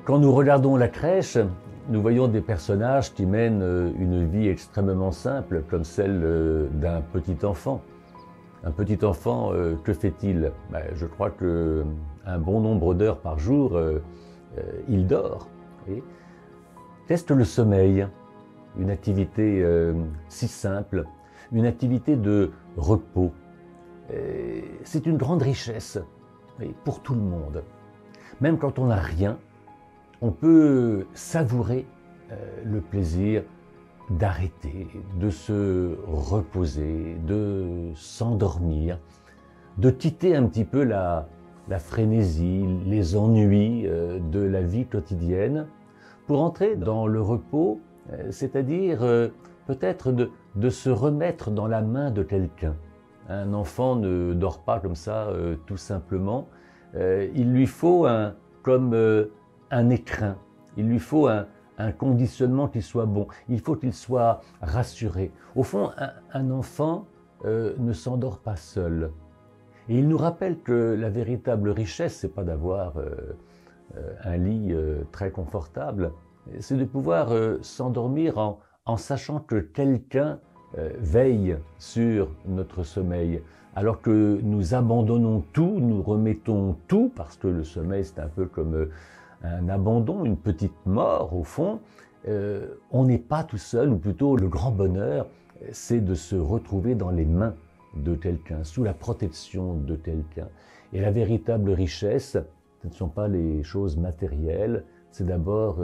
Quand nous regardons la crèche, nous voyons des personnages qui mènent une vie extrêmement simple, comme celle d'un petit enfant. Un petit enfant, que fait-il? Je crois qu'un bon nombre d'heures par jour, il dort. Et teste le sommeil, une activité si simple, une activité de repos. C'est une grande richesse pour tout le monde. Même quand on n'a rien, on peut savourer le plaisir d'arrêter, de se reposer, de s'endormir, de quitter un petit peu la frénésie, les ennuis de la vie quotidienne pour entrer dans le repos, c'est-à-dire peut-être de se remettre dans la main de quelqu'un. Un enfant ne dort pas comme ça tout simplement. Il lui faut comme un écrin, il lui faut un conditionnement qui soit bon, il faut qu'il soit rassuré. Au fond, un enfant ne s'endort pas seul. Et il nous rappelle que la véritable richesse, c'est pas d'avoir un lit très confortable, c'est de pouvoir s'endormir en sachant que quelqu'un veille sur notre sommeil. Alors que nous abandonnons tout, nous remettons tout, parce que le sommeil c'est un peu comme un abandon, une petite mort au fond, on n'est pas tout seul, ou plutôt le grand bonheur, c'est de se retrouver dans les mains de quelqu'un, sous la protection de quelqu'un. Et la véritable richesse, ce ne sont pas les choses matérielles, c'est d'abord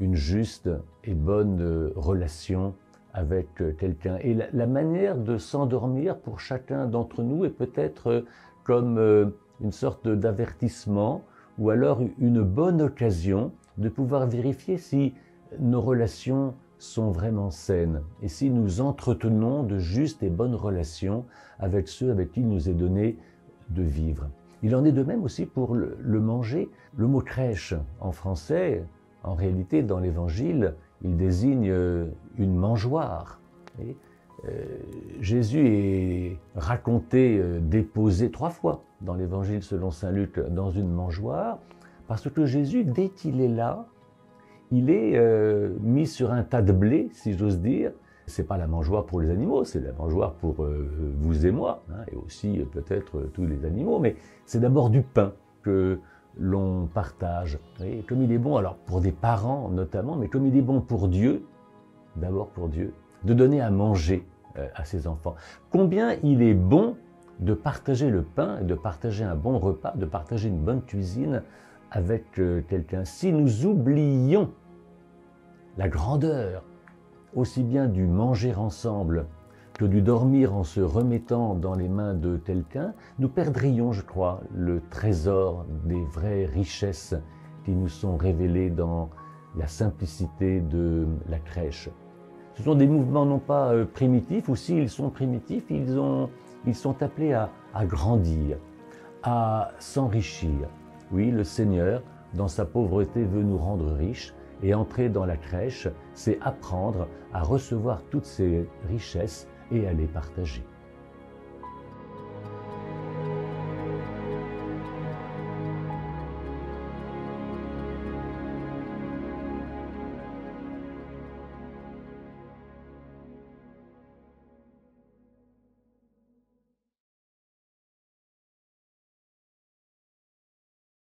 une juste et bonne relation avec quelqu'un. Et la manière de s'endormir pour chacun d'entre nous est peut-être comme une sorte d'avertissement ou alors une bonne occasion de pouvoir vérifier si nos relations sont vraiment saines et si nous entretenons de justes et bonnes relations avec ceux avec qui il nous est donné de vivre. Il en est de même aussi pour le manger. Le mot crèche en français, en réalité dans l'Évangile, il désigne une mangeoire. Et, Jésus est raconté déposé 3 fois dans l'Évangile selon saint Luc dans une mangeoire, parce que Jésus, dès qu'il est là, il est mis sur un tas de blé, si j'ose dire. C'est pas la mangeoire pour les animaux, c'est la mangeoire pour vous et moi, hein, et aussi peut-être tous les animaux, mais c'est d'abord du pain que l'on partage. Et comme il est bon, alors pour des parents notamment, mais comme il est bon pour Dieu, d'abord pour Dieu, de donner à manger à ses enfants. Combien il est bon de partager le pain, de partager un bon repas, de partager une bonne cuisine avec quelqu'un. Si nous oublions la grandeur, aussi bien du manger ensemble que du dormir en se remettant dans les mains de quelqu'un, nous perdrions, je crois, le trésor des vraies richesses qui nous sont révélées dans la simplicité de la crèche. Ce sont des mouvements non pas primitifs, ou s'ils sont primitifs, ils sont appelés à grandir, à s'enrichir. Oui, le Seigneur, dans sa pauvreté, veut nous rendre riches, et entrer dans la crèche, c'est apprendre à recevoir toutes ces richesses et à les partager.